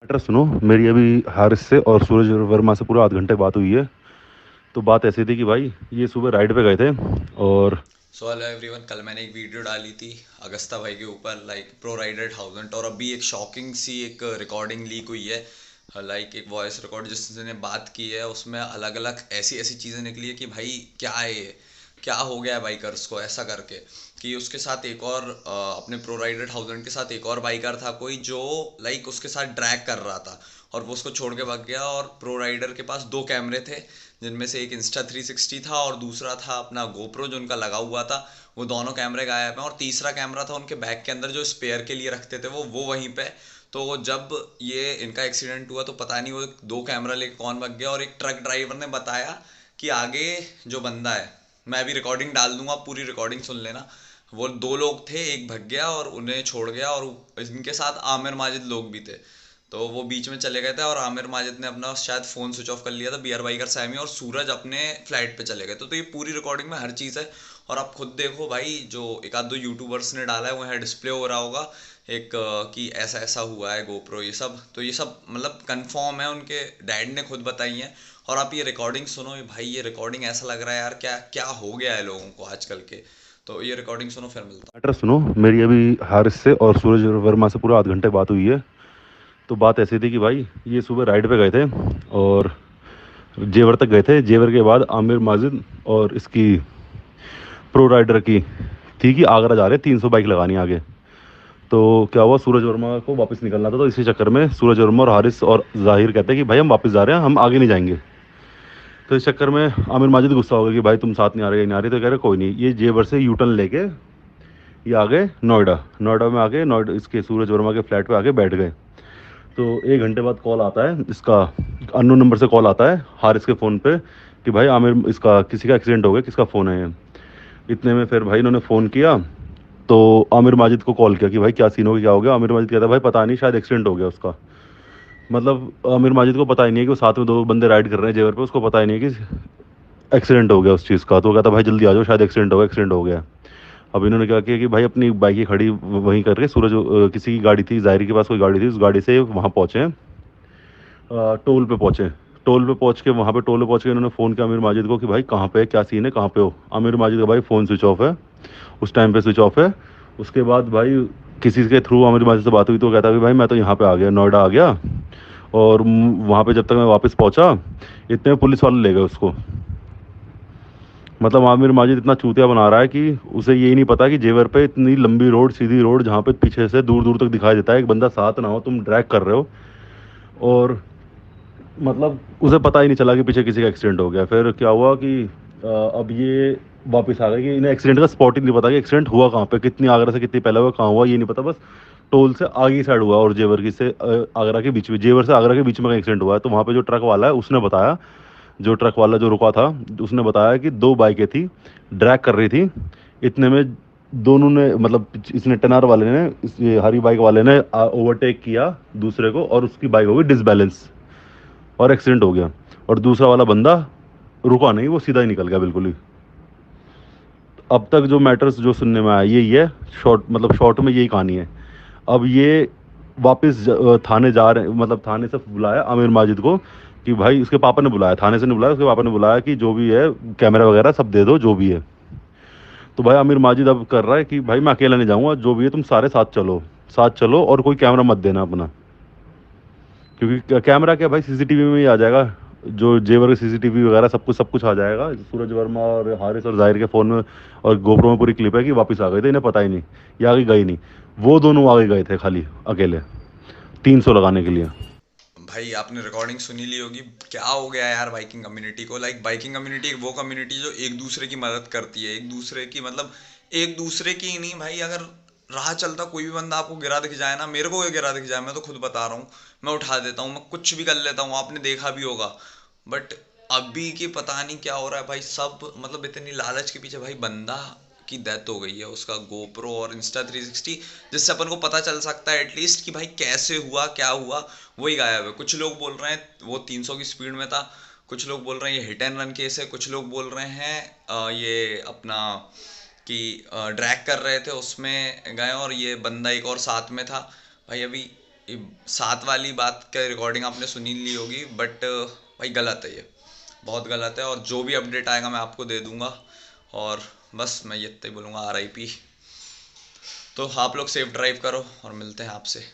Matter सुनो। मेरी अभी हारिस से और सूरज वर्मा से पूरा आध घंटे बात हुई है। तो बात ऐसी थी कि भाई ये सुबह राइड पे गए थे और सो हेलो एवरीवन, कल मैंने एक वीडियो डाली थी अगस्ता भाई के ऊपर, लाइक प्रो राइडर 1000, और अभी एक शॉकिंग सी एक रिकॉर्डिंग लीक हुई है। लाइक एक वॉइस रिकॉर्ड जिसने बात की है, उसमें अलग अलग ऐसी ऐसी चीज़ें निकली है कि भाई क्या है ये, क्या हो गया है बाइकर्स को ऐसा करके। कि उसके साथ एक और अपने प्रो राइडर 1000 के साथ एक और बाइकर था कोई, जो लाइक उसके साथ ड्रैग कर रहा था और वो उसको छोड़ के भाग गया। और प्रो राइडर के पास दो कैमरे थे, जिनमें से एक इंस्टा 360 था और दूसरा था अपना गोप्रो जो उनका लगा हुआ था। वो दोनों कैमरे गायब हैं और तीसरा कैमरा था उनके बैग के अंदर जो स्पेयर के लिए रखते थे वो वहीं पे। तो जब ये इनका एक्सीडेंट हुआ तो पता नहीं वो दो कैमरा लेके कौन भाग गया। और एक ट्रक ड्राइवर ने बताया कि आगे जो बंदा है, मैं अभी रिकॉर्डिंग डाल दूंगा, पूरी रिकॉर्डिंग सुन लेना। वो दो लोग थे, एक भग गया और उन्हें छोड़ गया, और इनके साथ आमिर माजिद लोग भी थे। तो वो बीच में चले गए थे और आमिर माजिद ने अपना शायद फ़ोन स्विच ऑफ कर लिया था, बीआर बाइकर सैमी और सूरज अपने फ्लाइट पे चले गए। तो ये पूरी रिकॉर्डिंग में हर चीज़ है। और आप खुद देखो भाई, जो एक आध दो यूट्यूबर्स ने डाला है वो यहाँ डिस्प्ले हो रहा होगा एक, कि ऐसा ऐसा हुआ है गोप्रो, ये सब तो ये सब मतलब कंफर्म है, उनके डैड ने खुद बताई है। और आप ये रिकॉर्डिंग सुनो, ये भाई ये रिकॉर्डिंग ऐसा लग रहा है यार, क्या क्या हो गया है लोगों को आजकल के। तो ये रिकॉर्डिंग सुनो, फिर मिलता मैटर सुनो। मेरी अभी हारिस से और सूरज वर्मा से पूरा आध घंटे बात हुई है। तो बात ऐसी थी कि भाई ये सुबह राइड पे गए थे और जेवर तक गए थे। जेवर के बाद आमिर माजिद और इसकी प्रो राइडर की थी कि आगरा जा रहे, 300 बाइक लगानी आगे। तो क्या हुआ, सूरज वर्मा को वापस निकलना था, तो इसी चक्कर में सूरज वर्मा और हारिस और जाहिर कहते हैं कि भाई हम वापस जा रहे हैं, हम आगे नहीं जाएंगे। तो इस चक्कर में आमिर माजिद गुस्सा हो गया कि भाई तुम साथ नहीं आ रहे, नहीं आ रही। तो कह रहे कोई नहीं, ये जेवर से यू टर्न लेके ये आ गए नोएडा। नोएडा में आके नोएडा इसके सूरज वर्मा के फ्लैट पे आके बैठ गए। तो 1 घंटे बाद कॉल आता है इसका, अननोन नंबर से कॉल आता है हारिस के फ़ोन पे कि भाई आमिर इसका किसी का एक्सीडेंट हो गया, किसका फ़ोन है ये। इतने में फिर भाई इन्होंने फ़ोन किया, तो आमिर माजिद को कॉल किया कि भाई क्या सीन हो गया, क्या हो गया। आमिर माजिद कहता है भाई पता नहीं, शायद एक्सीडेंट हो गया उसका। मतलब आमिर माजिद को पता ही नहीं है कि वो साथ में दो बंदे राइड कर रहे हैं जेवर पे, उसको पता ही नहीं है कि एक्सीडेंट हो गया उस चीज़ का। तो वो कहता भाई जल्दी आ जाओ, शायद एक्सीडेंट हो गया, एक्सीडेंट हो गया। अब इन्होंने क्या किया कि भाई अपनी बाइक खड़ी वहीं करके सूरज किसी की गाड़ी थी, जाहिर के पास कोई गाड़ी थी, उस गाड़ी से वहाँ पहुँचे, टोल पे पहुँचे। टोल पे पहुँच के वहाँ पे टोल पे पहुँच के इन्होंने फ़ोन किया आमिर माजिद को कि भाई कहाँ पे है, क्या सीन है, कहाँ पे हो। आमिर माजिद का भाई फ़ोन स्विच ऑफ है, उस टाइम पे स्विच ऑफ है। उसके बाद भाई किसी के थ्रू आमिर माजिद से बात हुई तो कहता है कि भाई मैं तो यहाँ पे आ गया, नोएडा आ गया। और वहाँ पे जब तक मैं वापस पहुँचा इतने में पुलिस वाले ले गए उसको। मतलब आमिर माजिद इतना चूतिया बना रहा है कि उसे यही नहीं पता कि जेवर पे इतनी लंबी रोड, सीधी रोड, जहाँ पे पीछे से दूर दूर तक दिखाई देता है एक बंदा साथ ना हो, तुम ड्रैग कर रहे हो। और मतलब उसे पता ही नहीं चला कि पीछे किसी का एक्सीडेंट हो गया। फिर क्या हुआ कि अब ये वापस आ गए कि इन्हें एक्सीडेंट का स्पॉट ही नहीं पता कि एक्सीडेंट हुआ कहाँ पे, कितनी आगरा से कितनी पहले हुआ, कहाँ हुआ, ये नहीं पता। बस टोल से आगे की साइड हुआ और जेवर की से आगरा के बीच में, जेवर से आगरा के बीच में का एक्सीडेंट हुआ है। तो वहाँ पे जो ट्रक वाला है उसने बताया, जो ट्रक वाला जो रुका था उसने बताया कि दो बाइकें थी, ड्रैग कर रही थी। इतने में दोनों ने, मतलब इसने टेनार वाले ने, ये हरी बाइक वाले ने ओवरटेक किया दूसरे को और उसकी बाइक हो गई डिसबैलेंस और एक्सीडेंट हो गया। और दूसरा वाला बंदा रुका नहीं, वो सीधा ही निकल गया बिल्कुल ही। अब तक जो मैटर्स जो सुनने में आया यही है, शॉर्ट मतलब शॉर्ट में यही कहानी है। अब ये वापस थाने जा रहे, मतलब थाने से बुलाया आमिर माजिद को कि भाई, उसके पापा ने बुलाया, थाने से नहीं बुलाया, उसके पापा ने बुलाया कि जो भी है कैमरा वगैरह सब दे दो जो भी है। तो भाई आमिर माजिद अब कर रहा है कि भाई मैं अकेला नहीं जाऊंगा, जो भी है तुम सारे साथ चलो, साथ चलो और कोई कैमरा मत देना अपना। क्योंकि कैमरा क्या भाई, सीसीटीवी में ही आ जाएगा, जो जेवर के सीसीटीवी वगैरह सब कुछ आ जाएगा। सूरज वर्मा और हारिस और जाहिर के फ़ोन में और गोप्रो में पूरी क्लिप है कि वापस आ गए थे, इन्हें पता ही नहीं ये आगे गई नहीं। वो दोनों आगे गए थे खाली अकेले 300 लगाने के लिए। भाई आपने रिकॉर्डिंग सुनी ली होगी। क्या हो गया यार बाइकिंग कम्युनिटी को, लाइक बाइकिंग कम्युनिटी वो कम्युनिटी जो एक दूसरे की मदद करती है, एक दूसरे की मतलब एक दूसरे की ही नहीं भाई, अगर राह चलता कोई भी बंदा आपको गिरा दिख जाए ना, मेरे को गिरा दिख जाए, मैं तो खुद बता रहा हूँ, मैं उठा देता हूँ, मैं कुछ भी कर लेता हूँ, आपने देखा भी होगा। बट अभी की पता नहीं क्या हो रहा है भाई, सब मतलब इतनी लालच के पीछे भाई, बंदा की डेथ हो गई है, उसका गोप्रो और इंस्टा 360 जिससे अपन को पता चल सकता है एटलीस्ट कि भाई कैसे हुआ, क्या हुआ, वही गायब है। कुछ लोग बोल रहे हैं वो 300 की स्पीड में था, कुछ लोग बोल रहे हैं ये हिट एंड रन केस है, कुछ लोग बोल रहे हैं ये अपना कि ड्रैग कर रहे थे उसमें गए और ये बंदा एक और साथ में था। भाई अभी साथ वाली बात का रिकॉर्डिंग आपने सुनी ली होगी, बट भाई गलत है, ये बहुत गलत है। और जो भी अपडेट आएगा मैं आपको दे दूंगा। और बस मैं ये इतना ही बोलूँगा, RIP। तो आप लोग सेफ ड्राइव करो और मिलते हैं आपसे।